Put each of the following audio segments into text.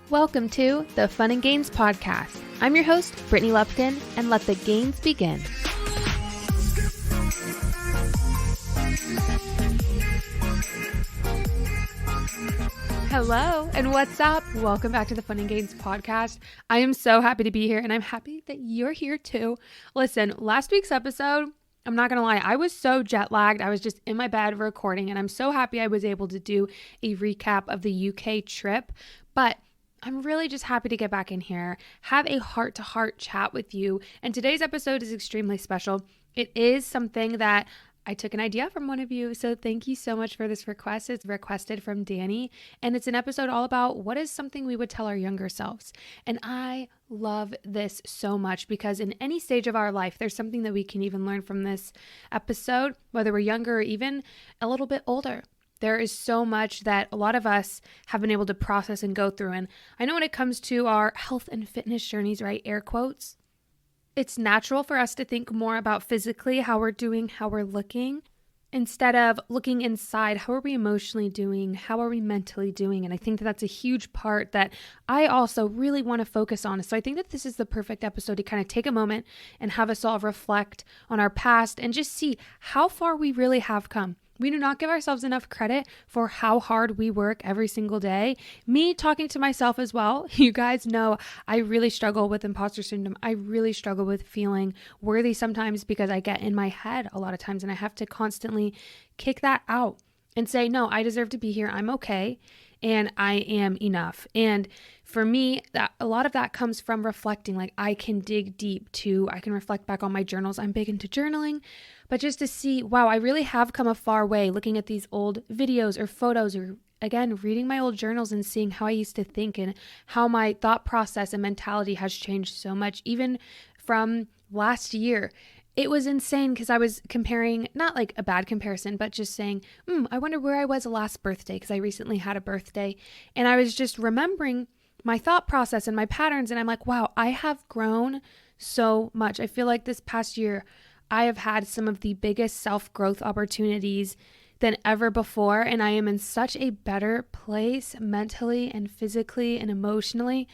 Welcome to the Fun and Gains Podcast. I'm your host, Brittany Lupton, and let the gains begin. Hello, and what's up? Welcome back to the Fun and Gains Podcast. I am so happy to be here, and I'm happy that you're here too. Listen, last week's episode, I'm not going to lie, I was so jet lagged. I was just in my bed recording, and I'm so happy I was able to do a recap of the UK trip, but I'm really just happy to get back in here, have a heart-to-heart chat with you, and today's episode is extremely special. It is something that I took an idea from one of you, so thank you so much for this request. It's requested from Danny, and it's an episode all about what is something we would tell our younger selves. And I love this so much because in any stage of our life, there's something that we can even learn from this episode, whether we're younger or even a little bit older. There is so much that a lot of us have been able to process and go through. And I know when it comes to our health and fitness journeys, right, air quotes, it's natural for us to think more about physically how we're doing, how we're looking, instead of looking inside. How are we emotionally doing? How are we mentally doing? And I think that that's a huge part that I also really want to focus on. So I think that this is the perfect episode to kind of take a moment and have us all reflect on our past and just see how far we really have come. We do not give ourselves enough credit for how hard we work every single day. Me talking to myself as well. You guys know I really struggle with imposter syndrome. I really struggle with feeling worthy sometimes because I get in my head a lot of times and I have to constantly kick that out and say, no, I deserve to be here. I'm okay. And I am enough. And for me, a lot of that comes from reflecting. Like I can dig deep too. I can reflect back on my journals. I'm big into journaling, but just to see, wow, I really have come a far way looking at these old videos or photos or again, reading my old journals and seeing how I used to think and how my thought process and mentality has changed so much, even from last year. It was insane because I was comparing, not like a bad comparison, but just saying, I wonder where I was last birthday because I recently had a birthday. And I was just remembering my thought process and my patterns. And I'm like, wow, I have grown so much. I feel like this past year, I have had some of the biggest self-growth opportunities than ever before. And I am in such a better place mentally and physically and emotionally.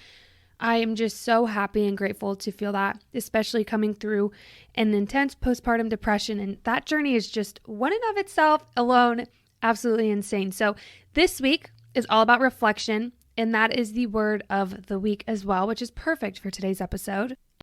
I am just so happy and grateful to feel that, especially coming through an intense postpartum depression. And that journey is just one in of itself alone, absolutely insane. So this week is all about reflection. And that is the word of the week as well, which is perfect for today's episode.